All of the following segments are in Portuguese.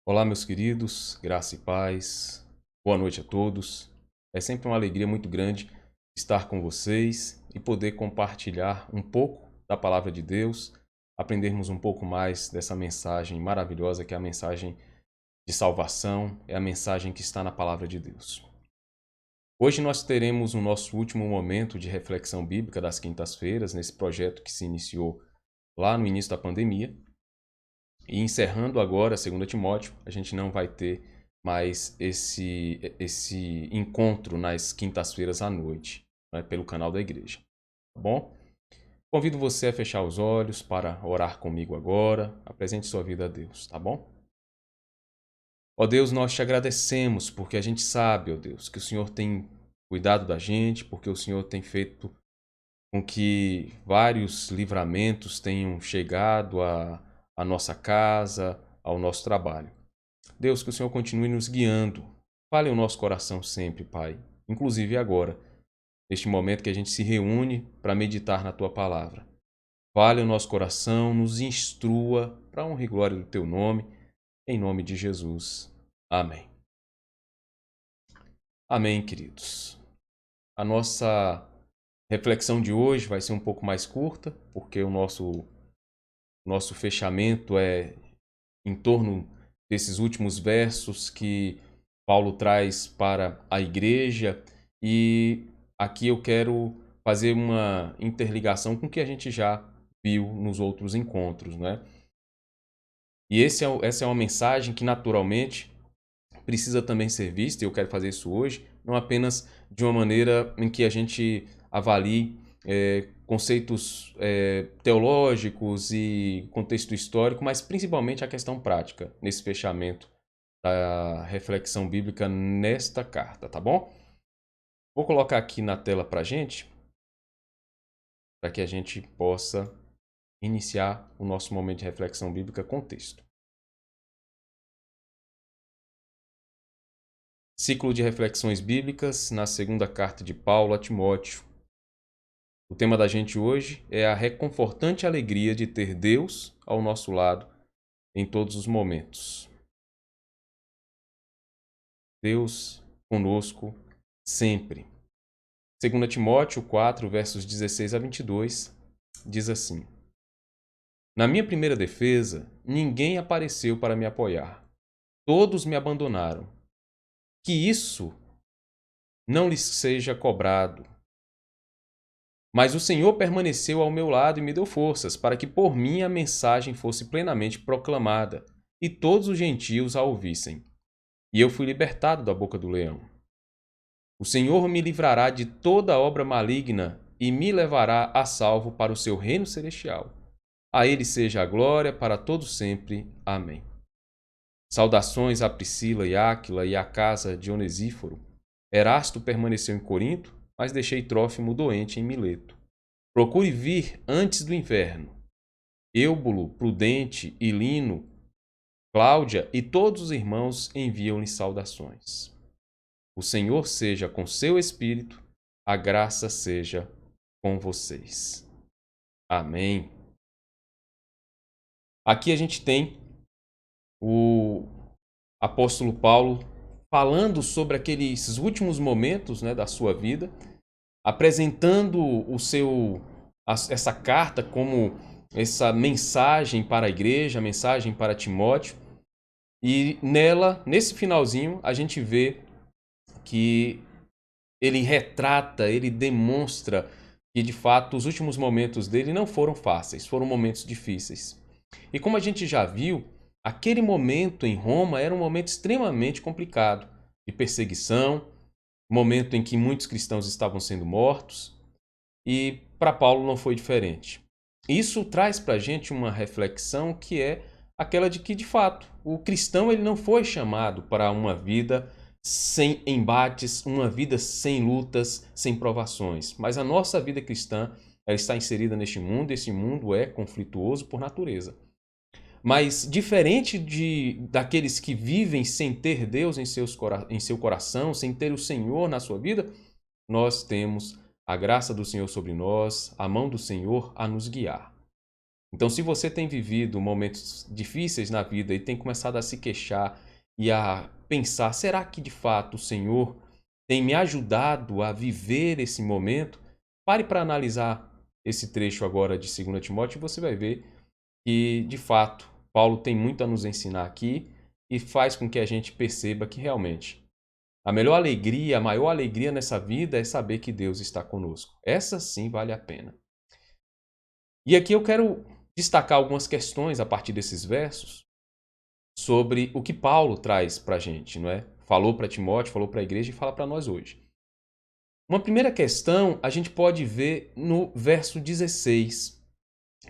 Olá, meus queridos, graça e paz. Boa noite a todos. É sempre uma alegria muito grande estar com vocês e poder compartilhar um pouco da palavra de Deus, aprendermos um pouco mais dessa mensagem maravilhosa que é a mensagem de salvação, é a mensagem que está na palavra de Deus. Hoje nós teremos o nosso último momento de reflexão bíblica das quintas-feiras, nesse projeto que se iniciou lá no início da pandemia. E encerrando agora, 2 Timóteo, a gente não vai ter mais esse encontro nas quintas-feiras à noite, né, pelo canal da igreja. Tá bom? Convido você a fechar os olhos para orar comigo agora. Apresente sua vida a Deus, tá bom? Ó Deus, nós te agradecemos porque a gente sabe, ó Deus, que o Senhor tem cuidado da gente, porque o Senhor tem feito com que vários livramentos tenham chegado à nossa casa, ao nosso trabalho. Deus, que o Senhor continue nos guiando. Fale o nosso coração sempre, Pai, inclusive agora, neste momento que a gente se reúne para meditar na Tua palavra. Fale o nosso coração, nos instrua para a honra e glória do Teu nome, em nome de Jesus. Amém. Amém, queridos. A nossa reflexão de hoje vai ser um pouco mais curta, porque o nosso fechamento é em torno desses últimos versos que Paulo traz para a igreja, e aqui eu quero fazer uma interligação com o que a gente já viu nos outros encontros, né? E essa é uma mensagem que naturalmente precisa também ser vista, e eu quero fazer isso hoje, não apenas de uma maneira em que a gente avalie conceitos teológicos e contexto histórico, mas principalmente a questão prática, nesse fechamento da reflexão bíblica nesta carta, tá bom? Vou colocar aqui na tela para gente, para que a gente possa iniciar o nosso momento de reflexão bíblica com texto. Ciclo de reflexões bíblicas na segunda carta de Paulo a Timóteo. O tema da gente hoje é a reconfortante alegria de ter Deus ao nosso lado em todos os momentos. Deus conosco sempre. 2 Timóteo 4, versos 16 a 22, diz assim: Na minha primeira defesa, ninguém apareceu para me apoiar. Todos me abandonaram. Que isso não lhes seja cobrado. Mas o Senhor permaneceu ao meu lado e me deu forças, para que por mim a mensagem fosse plenamente proclamada, e todos os gentios a ouvissem. E eu fui libertado da boca do leão. O Senhor me livrará de toda obra maligna e me levará a salvo para o seu reino celestial. A ele seja a glória para todo sempre. Amém. Saudações a Priscila e Áquila e à casa de Onesíforo. Erasto permaneceu em Corinto, mas deixei Trófimo doente em Mileto. Procure vir antes do inverno. Eúbulo, Prudente e Lino, Cláudia e todos os irmãos enviam-lhe saudações. O Senhor seja com seu espírito, a graça seja com vocês. Amém. Aqui a gente tem o apóstolo Paulo falando sobre aqueles últimos momentos, né, da sua vida, apresentando essa carta como essa mensagem para a igreja, a mensagem para Timóteo. E nela, nesse finalzinho, a gente vê que ele retrata, ele demonstra que de fato os últimos momentos dele não foram fáceis, foram momentos difíceis. E como a gente já viu, aquele momento em Roma era um momento extremamente complicado, de perseguição, momento em que muitos cristãos estavam sendo mortos, e para Paulo não foi diferente. Isso traz para a gente uma reflexão que é aquela de que, de fato, o cristão ele não foi chamado para uma vida sem embates, uma vida sem lutas, sem provações. Mas a nossa vida cristã ela está inserida neste mundo, e esse mundo é conflituoso por natureza. Mas diferente daqueles que vivem sem ter Deus em seu coração, sem ter o Senhor na sua vida, nós temos a graça do Senhor sobre nós, a mão do Senhor a nos guiar. Então, se você tem vivido momentos difíceis na vida e tem começado a se queixar e a pensar, será que de fato o Senhor tem me ajudado a viver esse momento? Pare para analisar esse trecho agora de 2 Timóteo e você vai ver que, de fato, Paulo tem muito a nos ensinar aqui e faz com que a gente perceba que realmente a melhor alegria, a maior alegria nessa vida é saber que Deus está conosco. Essa sim vale a pena. E aqui eu quero destacar algumas questões a partir desses versos sobre o que Paulo traz para a gente, não é? Falou para Timóteo, falou para a igreja e fala para nós hoje. Uma primeira questão a gente pode ver no verso 16,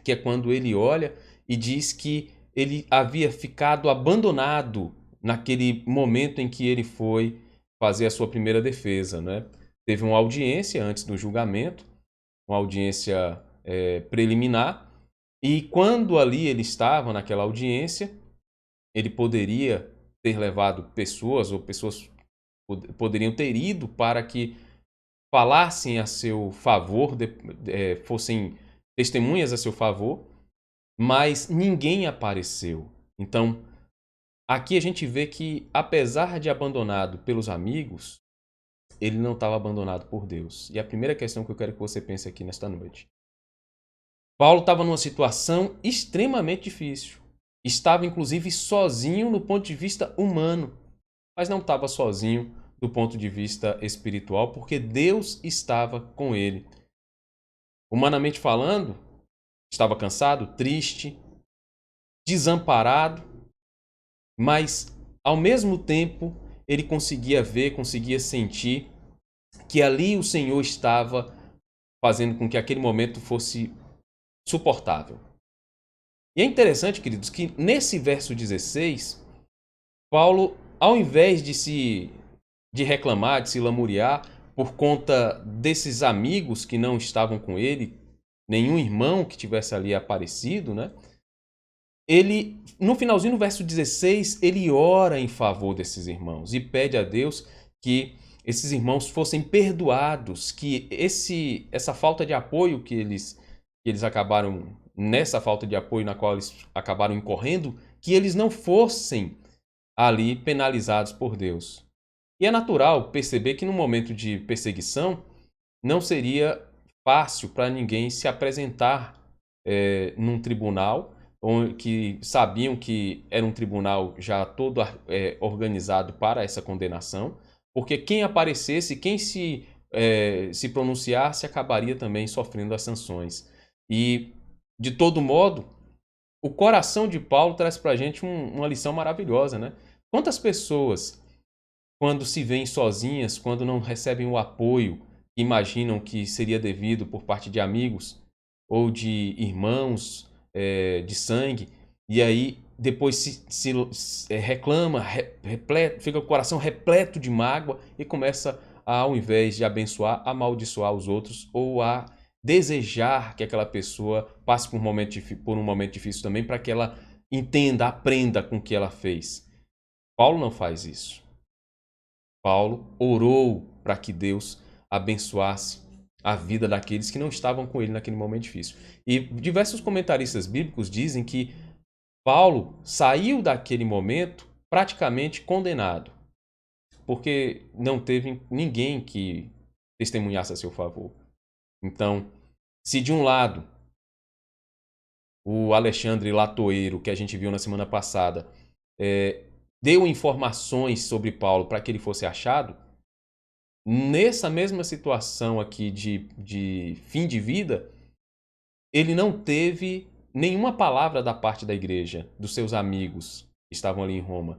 que é quando ele olha e diz que ele havia ficado abandonado naquele momento em que ele foi fazer a sua primeira defesa, né? Teve uma audiência antes do julgamento, uma audiência preliminar, e quando ali ele estava naquela audiência, ele poderia ter levado pessoas, ou pessoas poderiam ter ido para que falassem a seu favor, fossem testemunhas a seu favor, mas ninguém apareceu. Então, aqui a gente vê que, apesar de abandonado pelos amigos, ele não estava abandonado por Deus. E a primeira questão que eu quero que você pense aqui nesta noite. Paulo estava numa situação extremamente difícil. Estava, inclusive, sozinho no ponto de vista humano, mas não estava sozinho do ponto de vista espiritual, porque Deus estava com ele. Humanamente falando, estava cansado, triste, desamparado, mas ao mesmo tempo ele conseguia ver, conseguia sentir que ali o Senhor estava fazendo com que aquele momento fosse suportável. E é interessante, queridos, que nesse verso 16, Paulo, ao invés de reclamar, de se lamuriar por conta desses amigos que não estavam com ele, nenhum irmão que tivesse ali aparecido, né? Ele, no finalzinho do verso 16, ele ora em favor desses irmãos e pede a Deus que esses irmãos fossem perdoados, que essa falta de apoio que eles acabaram, nessa falta de apoio na qual eles acabaram incorrendo, que eles não fossem ali penalizados por Deus. E é natural perceber que no momento de perseguição não seria fácil para ninguém se apresentar num tribunal, que sabiam que era um tribunal já todo organizado para essa condenação, porque quem aparecesse, quem se pronunciasse, acabaria também sofrendo as sanções. E, de todo modo, o coração de Paulo traz para a gente uma lição maravilhosa, né? Quantas pessoas, quando se veem sozinhas, quando não recebem o apoio que imaginam que seria devido por parte de amigos ou de irmãos de sangue, e aí depois se reclama, fica com o coração repleto de mágoa e começa, ao invés de abençoar, a amaldiçoar os outros ou a desejar que aquela pessoa passe por um momento difícil também, para que ela entenda, aprenda com o que ela fez. Paulo não faz isso. Paulo orou para que Deus abençoasse a vida daqueles que não estavam com ele naquele momento difícil. E diversos comentaristas bíblicos dizem que Paulo saiu daquele momento praticamente condenado, porque não teve ninguém que testemunhasse a seu favor. Então, se de um lado o Alexandre Latoeiro, que a gente viu na semana passada, deu informações sobre Paulo para que ele fosse achado, nessa mesma situação aqui de fim de vida, ele não teve nenhuma palavra da parte da igreja, dos seus amigos que estavam ali em Roma.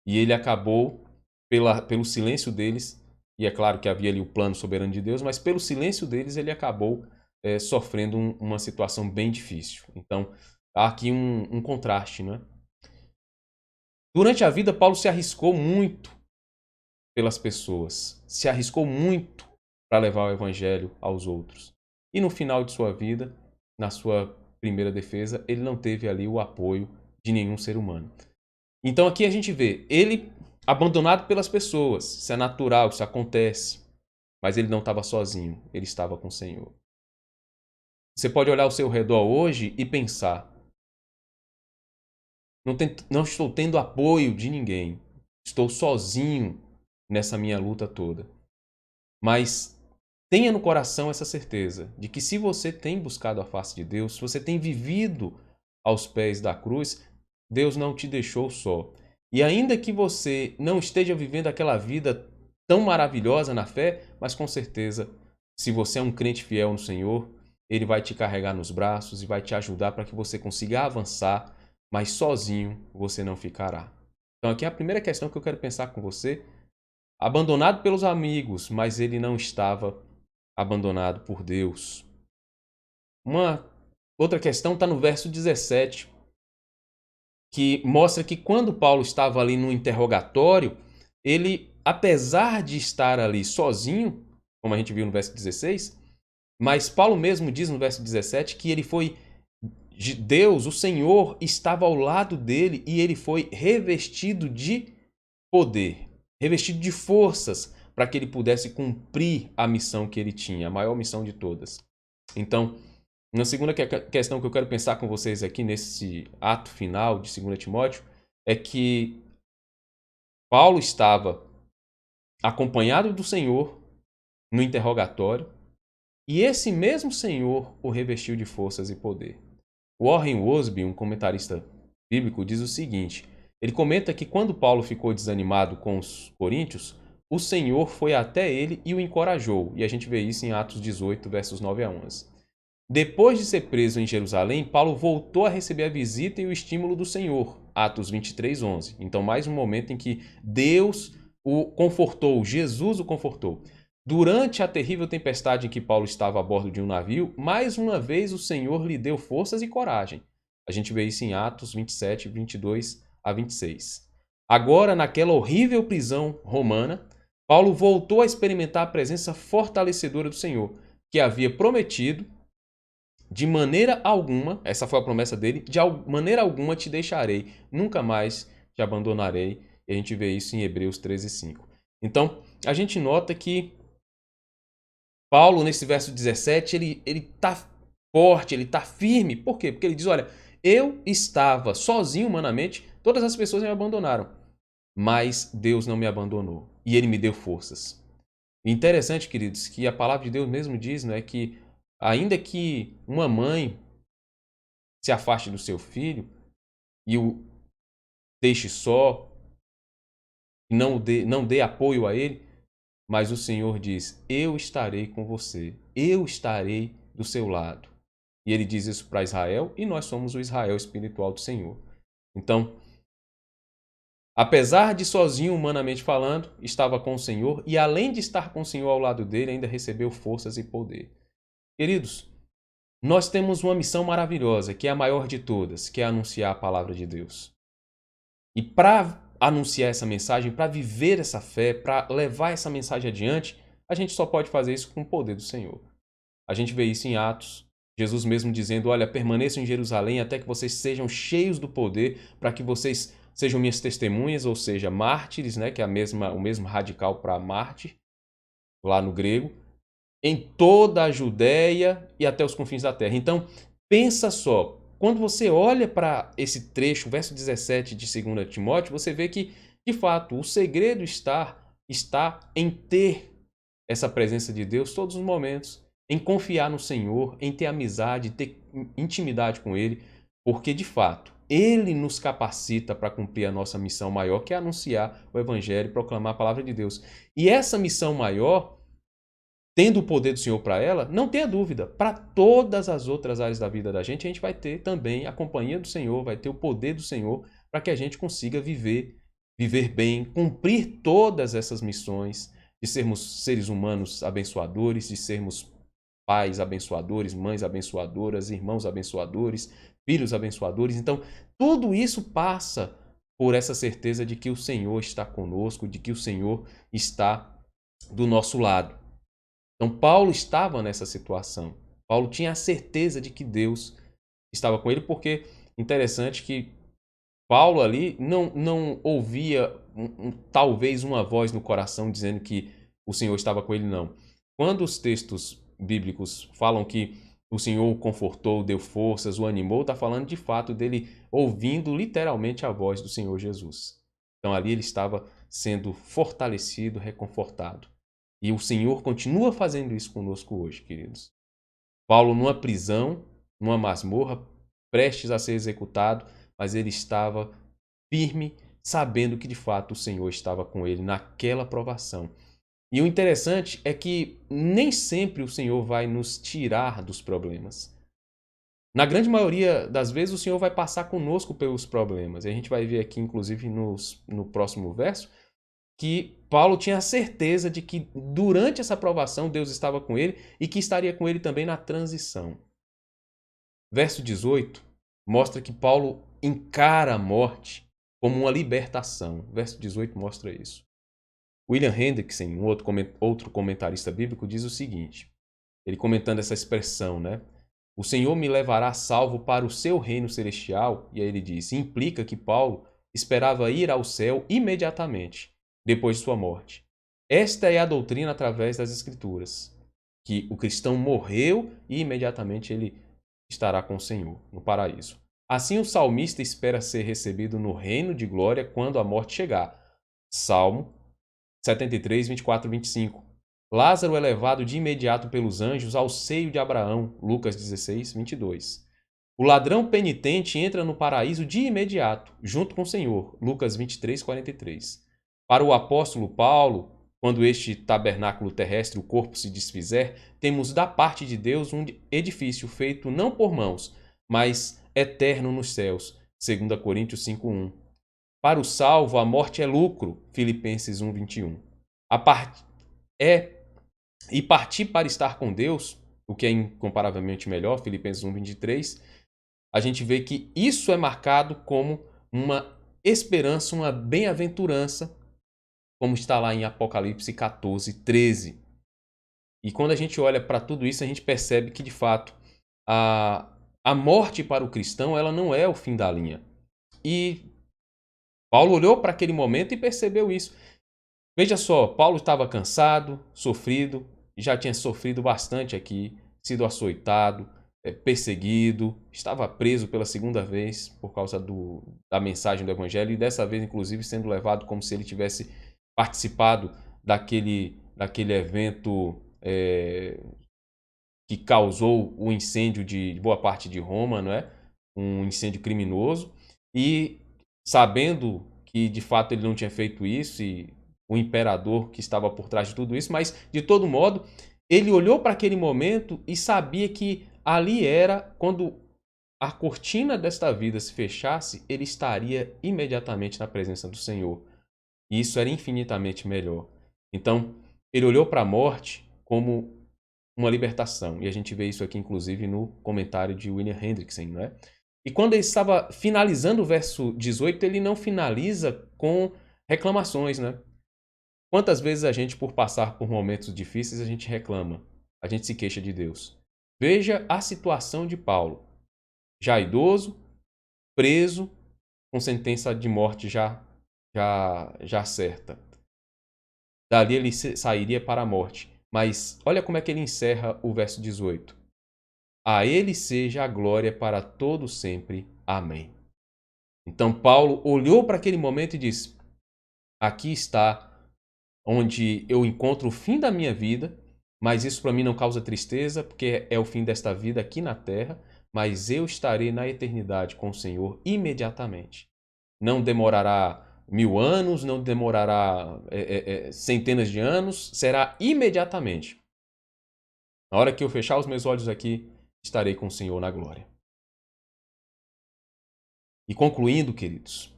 E ele acabou, pelo silêncio deles, e é claro que havia ali o plano soberano de Deus, mas pelo silêncio deles ele acabou sofrendo uma situação bem difícil. Então, há aqui um contraste, não é? Durante a vida, Paulo se arriscou muito pelas pessoas, se arriscou muito para levar o evangelho aos outros. E no final de sua vida, na sua primeira defesa, ele não teve ali o apoio de nenhum ser humano. Então aqui a gente vê ele abandonado pelas pessoas, isso é natural, isso acontece, mas ele não estava sozinho, ele estava com o Senhor. Você pode olhar ao seu redor hoje e pensar, não estou tendo apoio de ninguém. Estou sozinho nessa minha luta toda. Mas tenha no coração essa certeza de que se você tem buscado a face de Deus, se você tem vivido aos pés da cruz, Deus não te deixou só. E ainda que você não esteja vivendo aquela vida tão maravilhosa na fé, mas com certeza, se você é um crente fiel no Senhor, Ele vai te carregar nos braços e vai te ajudar para que você consiga avançar, mas sozinho você não ficará. Então aqui é a primeira questão que eu quero pensar com você. Abandonado pelos amigos, mas ele não estava abandonado por Deus. Uma outra questão está no verso 17, que mostra que quando Paulo estava ali no interrogatório, ele, apesar de estar ali sozinho, como a gente viu no verso 16, mas Paulo mesmo diz no verso 17 que ele foi, Deus, o Senhor, estava ao lado dele e ele foi revestido de poder, revestido de forças para que ele pudesse cumprir a missão que ele tinha, a maior missão de todas. Então, na segunda questão que eu quero pensar com vocês aqui nesse ato final de 2 Timóteo é que Paulo estava acompanhado do Senhor no interrogatório e esse mesmo Senhor o revestiu de forças e poder. Warren Wiersbe, um comentarista bíblico, diz o seguinte: ele comenta que quando Paulo ficou desanimado com os coríntios, o Senhor foi até ele e o encorajou. E a gente vê isso em Atos 18, versos 9 a 11. Depois de ser preso em Jerusalém, Paulo voltou a receber a visita e o estímulo do Senhor. Atos 23, 11. Então, mais um momento em que Deus o confortou, Jesus o confortou. Durante a terrível tempestade em que Paulo estava a bordo de um navio, mais uma vez o Senhor lhe deu forças e coragem. A gente vê isso em Atos 27, 22 a 26. Agora, naquela horrível prisão romana, Paulo voltou a experimentar a presença fortalecedora do Senhor, que havia prometido: de maneira alguma, essa foi a promessa dele, de maneira alguma te deixarei, nunca mais te abandonarei. E a gente vê isso em Hebreus 13, 5. Então, a gente nota que Paulo, nesse verso 17, ele está forte, ele está firme. Por quê? Porque ele diz, olha, eu estava sozinho humanamente, todas as pessoas me abandonaram, mas Deus não me abandonou e Ele me deu forças. Interessante, queridos, que a palavra de Deus mesmo diz, não é, que ainda que uma mãe se afaste do seu filho e o deixe só, não dê apoio a ele, mas o Senhor diz, eu estarei com você, eu estarei do seu lado. E ele diz isso para Israel e nós somos o Israel espiritual do Senhor. Então, apesar de sozinho humanamente falando, estava com o Senhor e além de estar com o Senhor ao lado dele, ainda recebeu forças e poder. Queridos, nós temos uma missão maravilhosa, que é a maior de todas, que é anunciar a palavra de Deus. E para anunciar essa mensagem, para viver essa fé, para levar essa mensagem adiante, a gente só pode fazer isso com o poder do Senhor. A gente vê isso em Atos, Jesus mesmo dizendo, olha, permaneçam em Jerusalém até que vocês sejam cheios do poder, para que vocês sejam minhas testemunhas, ou seja, mártires, né, que é o mesmo radical para mártir, lá no grego, em toda a Judéia e até os confins da terra. Então, pensa só, quando você olha para esse trecho, verso 17 de 2 Timóteo, você vê que, de fato, o segredo está em ter essa presença de Deus todos os momentos, em confiar no Senhor, em ter amizade, ter intimidade com Ele, porque, de fato, Ele nos capacita para cumprir a nossa missão maior, que é anunciar o Evangelho e proclamar a palavra de Deus. E essa missão maior, tendo o poder do Senhor para ela, não tenha dúvida, para todas as outras áreas da vida da gente, a gente vai ter também a companhia do Senhor, vai ter o poder do Senhor para que a gente consiga viver bem, cumprir todas essas missões, de sermos seres humanos abençoadores, de sermos pais abençoadores, mães abençoadoras, irmãos abençoadores, filhos abençoadores. Então, tudo isso passa por essa certeza de que o Senhor está conosco, de que o Senhor está do nosso lado. Então, Paulo estava nessa situação. Paulo tinha a certeza de que Deus estava com ele, porque interessante que Paulo ali não ouvia talvez uma voz no coração dizendo que o Senhor estava com ele, não. Quando os textos bíblicos falam que o Senhor o confortou, deu forças, o animou, está falando de fato dele ouvindo literalmente a voz do Senhor Jesus. Então ali ele estava sendo fortalecido, reconfortado. E o Senhor continua fazendo isso conosco hoje, queridos. Paulo numa prisão, numa masmorra, prestes a ser executado, mas ele estava firme, sabendo que de fato o Senhor estava com ele naquela provação. E o interessante é que nem sempre o Senhor vai nos tirar dos problemas. Na grande maioria das vezes, o Senhor vai passar conosco pelos problemas. E a gente vai ver aqui, inclusive, no próximo verso, que Paulo tinha a certeza de que durante essa provação Deus estava com ele e que estaria com ele também na transição. Verso 18 mostra que Paulo encara a morte como uma libertação. Verso 18 mostra isso. William Hendrickson, um outro comentarista bíblico, diz o seguinte, ele comentando essa expressão, né? O Senhor me levará salvo para o seu reino celestial, e aí ele diz, implica que Paulo esperava ir ao céu imediatamente, depois de sua morte. Esta é a doutrina através das Escrituras, que o cristão morreu e imediatamente ele estará com o Senhor, no paraíso. Assim o salmista espera ser recebido no reino de glória quando a morte chegar. Salmo 73, 24 e 25. Lázaro é levado de imediato pelos anjos ao seio de Abraão. Lucas 16, 22. O ladrão penitente entra no paraíso de imediato, junto com o Senhor. Lucas 23, 43. Para o apóstolo Paulo, quando este tabernáculo terrestre, o corpo, se desfizer, temos da parte de Deus um edifício feito não por mãos, mas eterno nos céus. 2 Coríntios 5, 1. Para o salvo, a morte é lucro. Filipenses 1, 21. E partir para estar com Deus, o que é incomparavelmente melhor, Filipenses 1, 23, a gente vê que isso é marcado como uma esperança, uma bem-aventurança, como está lá em Apocalipse 14, 13. E quando a gente olha para tudo isso, a gente percebe que, de fato, a morte para o cristão ela não é o fim da linha. E Paulo olhou para aquele momento e percebeu isso. Veja só, Paulo estava cansado, sofrido, já tinha sofrido bastante aqui, sido açoitado, perseguido, estava preso pela segunda vez por causa da mensagem do Evangelho e dessa vez, inclusive, sendo levado como se ele tivesse participado daquele evento que causou o incêndio de boa parte de Roma, não é? Um incêndio criminoso. E sabendo que de fato ele não tinha feito isso e o imperador que estava por trás de tudo isso, mas de todo modo ele olhou para aquele momento e sabia que ali era quando a cortina desta vida se fechasse, ele estaria imediatamente na presença do Senhor. E isso era infinitamente melhor. Então, ele olhou para a morte como uma libertação. E a gente vê isso aqui, inclusive, no comentário de William Hendrickson, não é? E quando ele estava finalizando o verso 18, ele não finaliza com reclamações, né? Quantas vezes a gente, por passar por momentos difíceis, a gente reclama, a gente se queixa de Deus. Veja a situação de Paulo, já idoso, preso, com sentença de morte já certa. Dali ele sairia para a morte. Mas olha como é que ele encerra o verso 18. A ele seja a glória para todo sempre. Amém. Então Paulo olhou para aquele momento e disse, aqui está onde eu encontro o fim da minha vida, mas isso para mim não causa tristeza, porque é o fim desta vida aqui na terra, mas eu estarei na eternidade com o Senhor imediatamente. Não demorará 1000 anos, não demorará centenas de anos, será imediatamente. Na hora que eu fechar os meus olhos aqui, estarei com o Senhor na glória. E concluindo, queridos,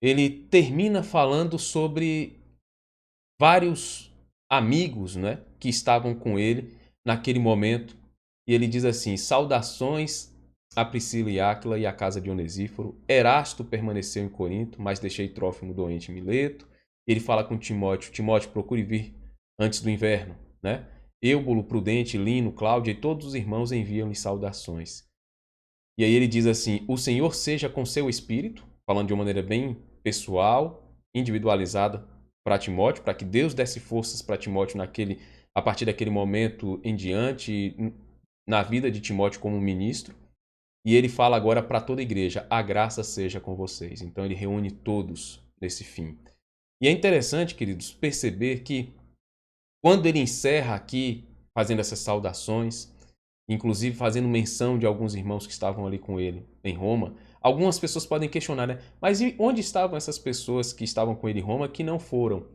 ele termina falando sobre vários amigos, né, que estavam com ele naquele momento. E ele diz assim, saudações a Priscila e Áquila e a casa de Onesíforo. Erasto permaneceu em Corinto, mas deixei Trófimo doente em Mileto. Ele fala com Timóteo, Timóteo, procure vir antes do inverno, né? Eubulo, Prudente, Lino, Cláudia e todos os irmãos enviam-lhe saudações. E aí ele diz assim, o Senhor seja com seu espírito, falando de uma maneira bem pessoal, individualizada para Timóteo, para que Deus desse forças para Timóteo a partir daquele momento em diante, na vida de Timóteo como ministro. E ele fala agora para toda a igreja: a graça seja com vocês. Então ele reúne todos nesse fim. E é interessante, queridos, perceber que quando ele encerra aqui, fazendo essas saudações, inclusive fazendo menção de alguns irmãos que estavam ali com ele em Roma, algumas pessoas podem questionar, né? Mas e onde estavam essas pessoas que estavam com ele em Roma que não foram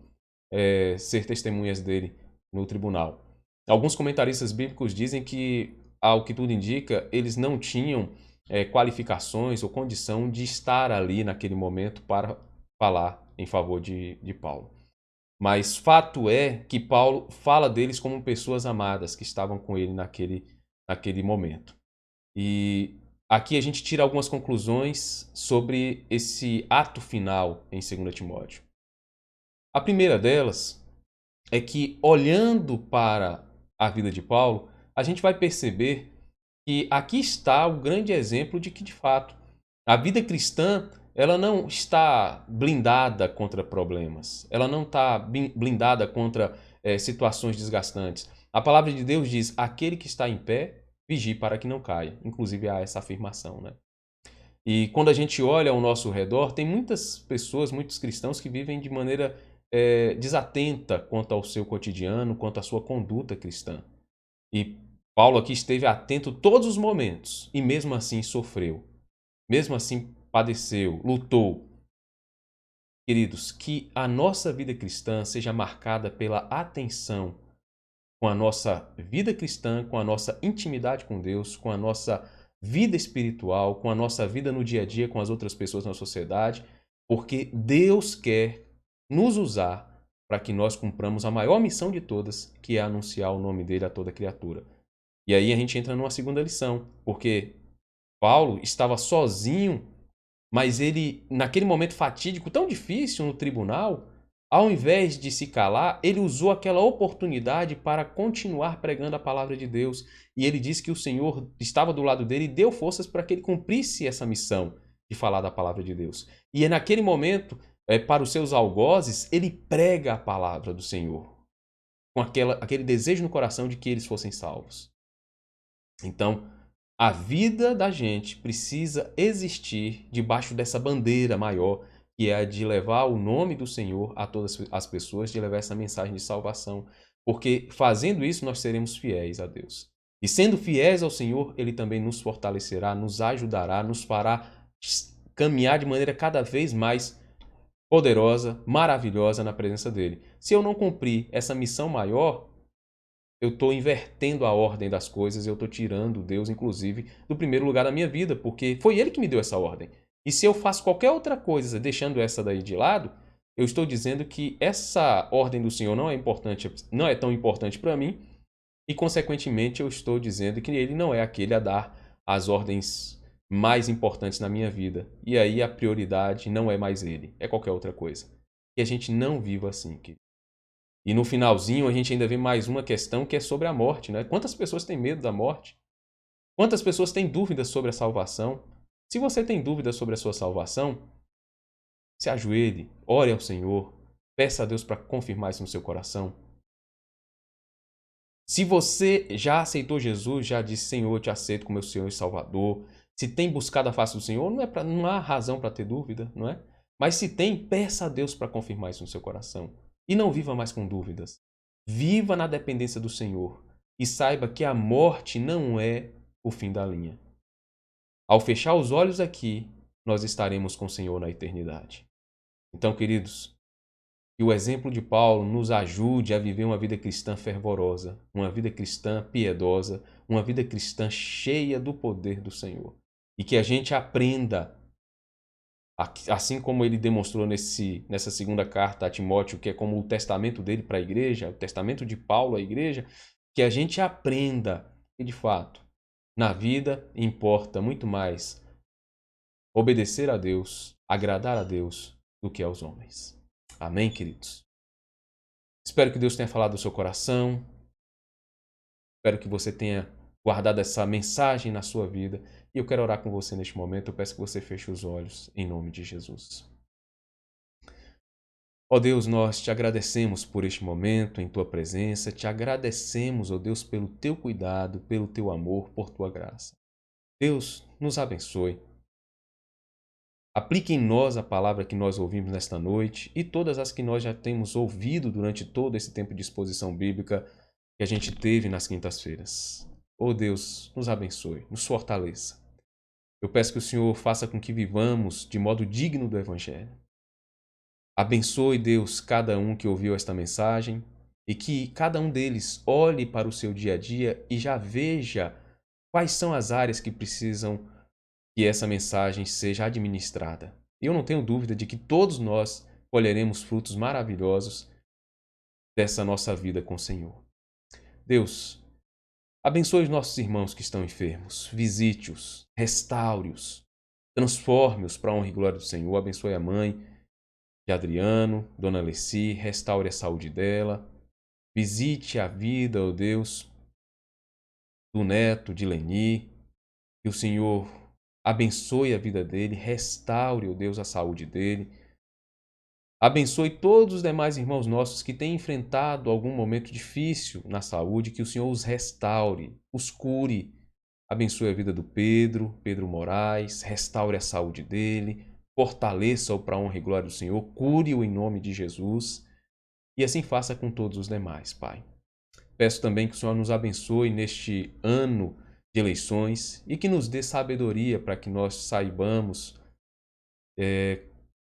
ser testemunhas dele no tribunal? Alguns comentaristas bíblicos dizem que, ao que tudo indica, eles não tinham qualificações ou condição de estar ali naquele momento para falar em favor de Paulo. Mas fato é que Paulo fala deles como pessoas amadas que estavam com ele naquele momento. E aqui a gente tira algumas conclusões sobre esse ato final em 2 Timóteo. A primeira delas é que, olhando para a vida de Paulo, a gente vai perceber que aqui está o grande exemplo de que, de fato, a vida cristã ela não está blindada contra problemas, ela não está blindada contra situações desgastantes. A palavra de Deus diz: aquele que está em pé, vigie para que não caia. Inclusive há essa afirmação, né? E quando a gente olha ao nosso redor, tem muitas pessoas, muitos cristãos que vivem de maneira desatenta quanto ao seu cotidiano, quanto à sua conduta cristã. E Paulo aqui esteve atento todos os momentos e mesmo assim sofreu. Mesmo assim padeceu, lutou. Queridos, que a nossa vida cristã seja marcada pela atenção com a nossa vida cristã, com a nossa intimidade com Deus, com a nossa vida espiritual, com a nossa vida no dia a dia com as outras pessoas na sociedade, porque Deus quer nos usar para que nós cumpramos a maior missão de todas, que é anunciar o nome dele a toda criatura. E aí a gente entra numa segunda lição, porque Paulo estava sozinho, mas ele, naquele momento fatídico, tão difícil no tribunal, ao invés de se calar, ele usou aquela oportunidade para continuar pregando a palavra de Deus. E ele disse que o Senhor estava do lado dele e deu forças para que ele cumprisse essa missão de falar da palavra de Deus. E é naquele momento, para os seus algozes, ele prega a palavra do Senhor, com aquele desejo no coração de que eles fossem salvos. Então, a vida da gente precisa existir debaixo dessa bandeira maior, que é a de levar o nome do Senhor a todas as pessoas, de levar essa mensagem de salvação. Porque fazendo isso, nós seremos fiéis a Deus. E sendo fiéis ao Senhor, Ele também nos fortalecerá, nos ajudará, nos fará caminhar de maneira cada vez mais poderosa, maravilhosa na presença dEle. Se eu não cumprir essa missão maior, eu estou invertendo a ordem das coisas, eu estou tirando Deus, inclusive, do primeiro lugar da minha vida, porque foi Ele que me deu essa ordem. E se eu faço qualquer outra coisa, deixando essa daí de lado, eu estou dizendo que essa ordem do Senhor não é importante, não é tão importante para mim, e consequentemente eu estou dizendo que Ele não é aquele a dar as ordens mais importantes na minha vida. E aí a prioridade não é mais Ele, é qualquer outra coisa. Que a gente não viva assim, querido. E no finalzinho a gente ainda vê mais uma questão que é sobre a morte, né? Quantas pessoas têm medo da morte? Quantas pessoas têm dúvidas sobre a salvação? Se você tem dúvidas sobre a sua salvação, se ajoelhe, ore ao Senhor, peça a Deus para confirmar isso no seu coração. Se você já aceitou Jesus, já disse: Senhor, eu te aceito como meu Senhor e Salvador. Se tem buscado a face do Senhor, não há razão para ter dúvida, não é? Mas se tem, peça a Deus para confirmar isso no seu coração. E não viva mais com dúvidas. Viva na dependência do Senhor. E saiba que a morte não é o fim da linha. Ao fechar os olhos aqui, nós estaremos com o Senhor na eternidade. Então, queridos, que o exemplo de Paulo nos ajude a viver uma vida cristã fervorosa, uma vida cristã piedosa, uma vida cristã cheia do poder do Senhor. E que a gente aprenda, assim como ele demonstrou nessa segunda carta a Timóteo, que é como o testamento dele para a igreja, o testamento de Paulo à igreja, que a gente aprenda que, de fato, na vida importa muito mais obedecer a Deus, agradar a Deus, do que aos homens. Amém, queridos? Espero que Deus tenha falado do seu coração. Espero que você tenha guardado essa mensagem na sua vida. E eu quero orar com você neste momento. Eu peço que você feche os olhos em nome de Jesus. Ó Deus, nós te agradecemos por este momento em tua presença, te agradecemos, ó Deus, pelo teu cuidado, pelo teu amor, por tua graça. Deus, nos abençoe. Aplique em nós a palavra que nós ouvimos nesta noite e todas as que nós já temos ouvido durante todo esse tempo de exposição bíblica que a gente teve nas quintas-feiras. Ó Deus, nos abençoe, nos fortaleça. Eu peço que o Senhor faça com que vivamos de modo digno do Evangelho. Abençoe, Deus, cada um que ouviu esta mensagem e que cada um deles olhe para o seu dia a dia e já veja quais são as áreas que precisam que essa mensagem seja administrada. E eu não tenho dúvida de que todos nós colheremos frutos maravilhosos dessa nossa vida com o Senhor. Deus, abençoe os nossos irmãos que estão enfermos, visite-os, restaure-os, transforme-os para a honra e glória do Senhor. Abençoe a mãe de Adriano, Dona Alessi, restaure a saúde dela. Visite a vida, ó Deus, do neto de Leni. Que o Senhor abençoe a vida dele, restaure, ó Deus, a saúde dele. Abençoe todos os demais irmãos nossos que têm enfrentado algum momento difícil na saúde, que o Senhor os restaure, os cure. Abençoe a vida do Pedro Moraes, restaure a saúde dele, fortaleça-o para a honra e glória do Senhor, cure-o em nome de Jesus e assim faça com todos os demais, Pai. Peço também que o Senhor nos abençoe neste ano de eleições e que nos dê sabedoria para que nós saibamos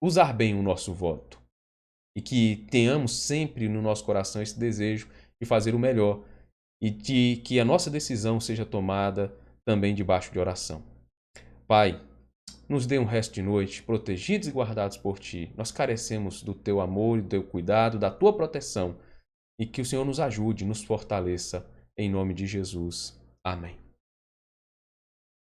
usar bem o nosso voto e que tenhamos sempre no nosso coração esse desejo de fazer o melhor e de que a nossa decisão seja tomada também debaixo de oração. Pai, nos dê um resto de noite, protegidos e guardados por Ti. Nós carecemos do Teu amor e do Teu cuidado, da Tua proteção. E que o Senhor nos ajude, nos fortaleça, em nome de Jesus. Amém.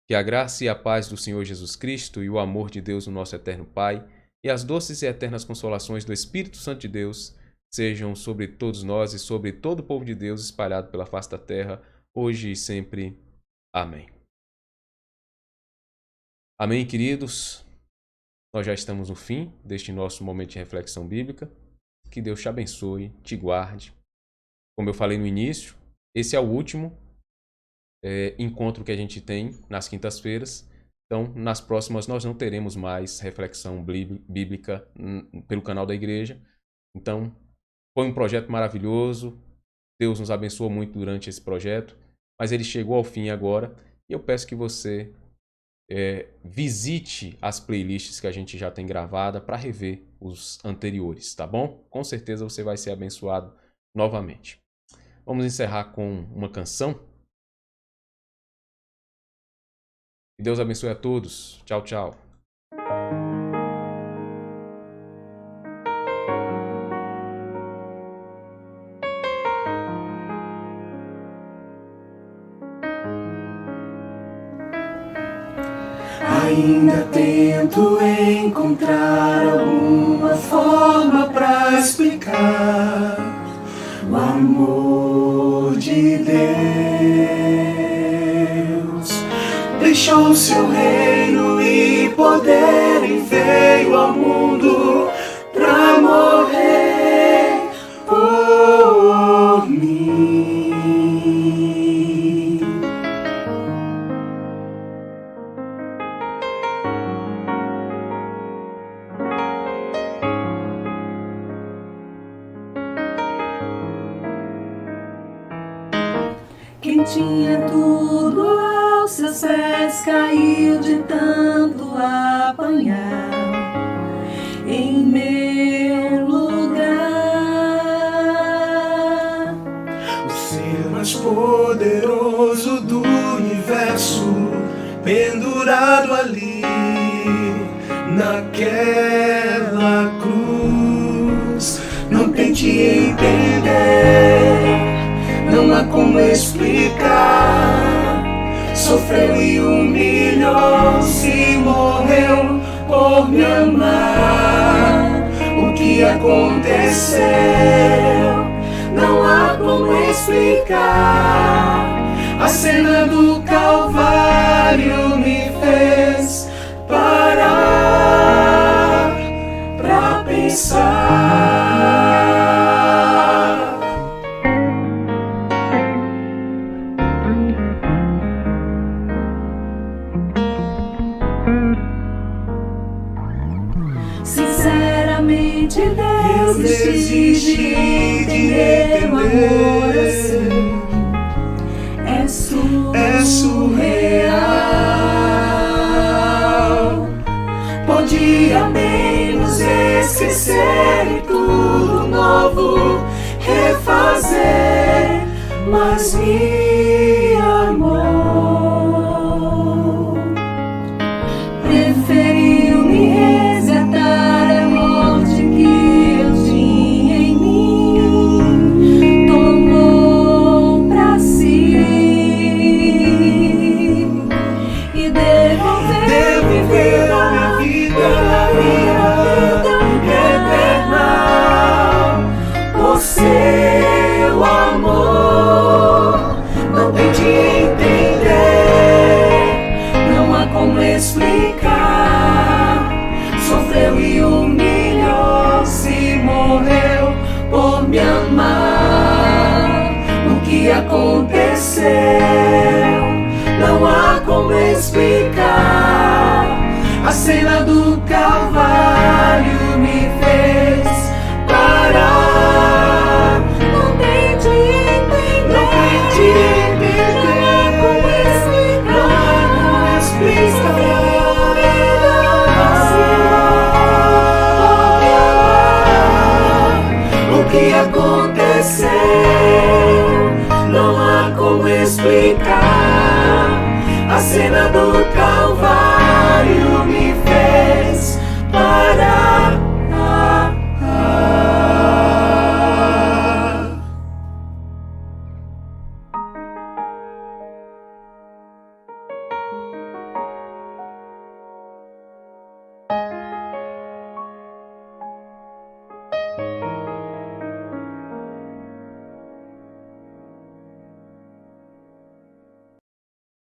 Que a graça e a paz do Senhor Jesus Cristo e o amor de Deus, o nosso eterno Pai, e as doces e eternas consolações do Espírito Santo de Deus sejam sobre todos nós e sobre todo o povo de Deus espalhado pela face da terra, hoje e sempre. Amém. Amém, queridos? Nós já estamos no fim deste nosso momento de reflexão bíblica. Que Deus te abençoe, te guarde. Como eu falei no início, esse é o último encontro que a gente tem nas quintas-feiras. Então, nas próximas nós não teremos mais reflexão bíblica pelo canal da igreja. Então, foi um projeto maravilhoso. Deus nos abençoou muito durante esse projeto, mas ele chegou ao fim agora. E eu peço que você visite as playlists que a gente já tem gravada para rever os anteriores, tá bom? Com certeza você vai ser abençoado novamente. Vamos encerrar com uma canção. Que Deus abençoe a todos. Tchau, tchau. Ainda tento encontrar alguma forma para explicar o amor de Deus. Deixou seu reino e poder e veio ao mundo pra morrer por mim. Quem tinha tudo aos seus pés caiu de tanto apanhar em meu lugar. O ser mais poderoso do universo pendurado ali naquela cruz. Não tente entender, não há como explicar. Sofreu e humilhou-se, morreu por me amar. O que aconteceu? Não há como explicar. A cena do Calvário me fez parar pra pensar. mas me amou. Preferiu me resgatar a morte que eu tinha em mim, tomou pra si e devolveu a vida eterna por seu amor. Não tente entender, não há como explicar. Sofreu e humilhou-se, morreu por me amar. O que aconteceu? Não há como explicar. A cena do Calvário me fez parar. Não tente entender, não há como explicar. O que aconteceu? Não há como explicar. A cena do